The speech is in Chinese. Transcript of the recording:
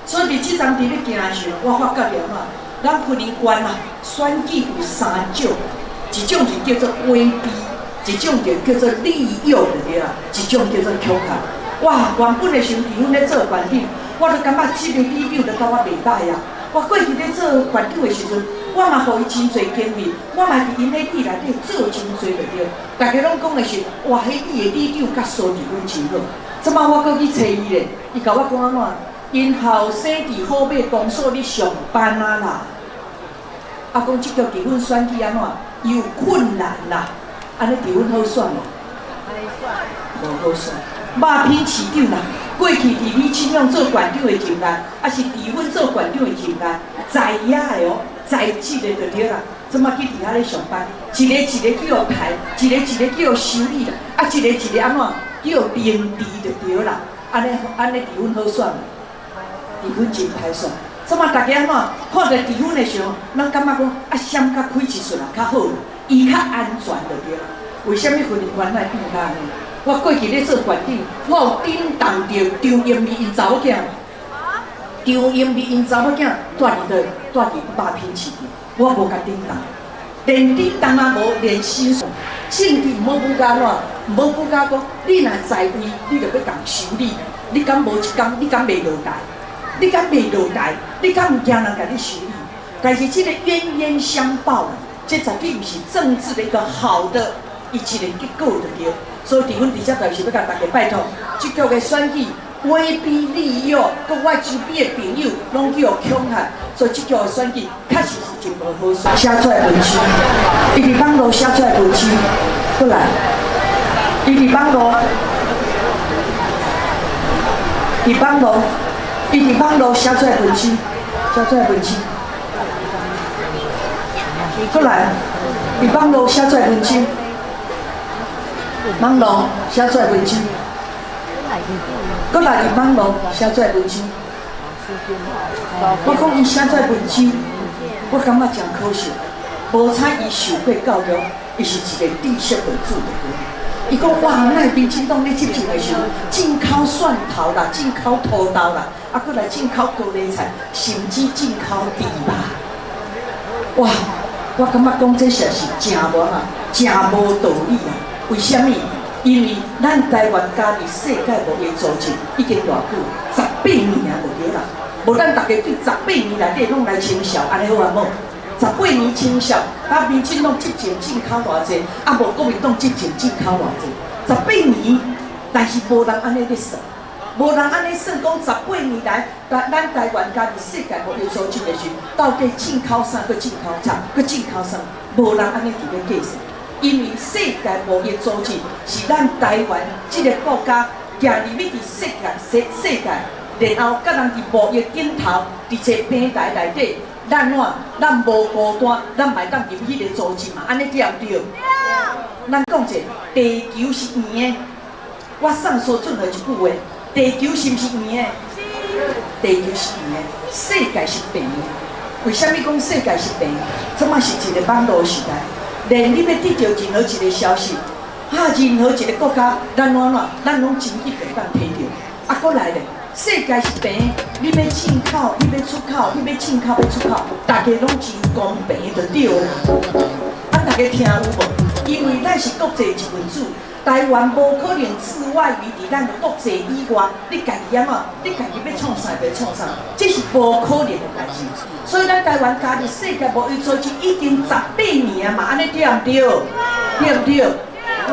所以伫即站伫咧行的时候，我发觉了嘛，咱昆林县啊，选举有三种，一种是叫做威逼，一种就叫做利诱的对啦，一种叫做恐吓。哇，原本的时候，伫阮咧做县长，我就感觉即个里长就甲我袂歹啊。我过去咧做县长的时阵，我嘛互伊真侪经历，我嘛伫因咧里内底做真侪就对。大家拢讲的是，哇，迄里的里长甲苏伫阮真好。即摆我搁去找伊咧，伊甲我讲安怎？因后生伫好尾公所咧上班啊啦。啊，讲即个伫阮选举安怎？有困难啦，安尼伫阮好选无？无好选。马品市长啦，过去伫李清勇做县长的期间，啊是伫阮做县长的期间，在野的哦，在职的就对啦。即马去伫遐咧上班，一个叫排，一个叫修理啦，啊一个安怎叫领地就对啦。安尼伫阮好选，伫阮真歹选。即马大家安怎看到伫阮的时候，咱感觉讲啊，闪较开一顺啊较好，伊较安全就对啦。为什么婚姻关系变安尼？我过去咧做县长，我有顶动着张英美因查某囝，张英美因查某囝住伫马品市场，我无甲顶动，连顶动啊无，连薪水，甚至无补加怎，无补加讲，你若在位，你着要共修理，你敢无一天，你敢袂落台？你敢袂落台？你敢毋惊人甲你修理？但是这个冤冤相报啦，这绝对毋是政治的一个好的一个结果就对。所以伫阮伫遮就是要甲大家拜托，即局的选举威逼利诱，搁我周边的朋友拢叫恐吓，所以即局的选举确实是真无好选。写出来文章，伊伫网络写出来文章，过来，伊伫网络写出来文章，过来，伫网络写出来文章。网络写出来文章，搁来伫网络写出来文章。我讲伊写出来文章，我感觉真可惜。无彩伊受过教育，伊是一个知识分子的。伊讲哇，咱民进党咧执政的时候，进口蒜头啦，进口土豆啦，啊，搁来进口高丽菜，甚至进口猪肉。哇，我感觉讲这实是真无啊，真无道理啊！为什么？因为咱台湾加入世界贸易组织已经偌久，18年啊，就对啦。无咱大家对18年内底拢来清销，安尼好啊无？18年清销，啊，民进党执政进口偌济，啊，无国民党执政进口偌济？18年，但是无人安尼咧算，无人安尼算讲18年来，咱台湾加入世界贸易组织的时候，到底进口啥？搁进口啥？搁进口啥？无人安尼伫咧计算。因为世界贸易组织是咱台湾这个国家行入去伫世界，然后甲人伫贸易顶头，伫一个平台内底，咱无孤单，咱袂当入迄个组织嘛，安尼对毋对？咱讲者，地球是圆的，我上所准的一句话，地球是毋是圆的？地球是圆的，世界是平的。为什么讲世界是平的？这嘛是一个网络时代。连你要得到任何一个消息，任何一个国家，咱拢真易袂当摕到。啊，搁来咧，世界是平，你要进口，你要出口，你要进口，要出口，大家拢真公平就对啦。啊，大家听有无？因为咱是国际一份子，台湾无可能置外于伫咱的国际以外。你家己安怎？你家己要创啥要创啥，这是无可能的代志。所以咱台湾加入世界贸易组织已经18年啊嘛，安尼对毋对？对毋对？好。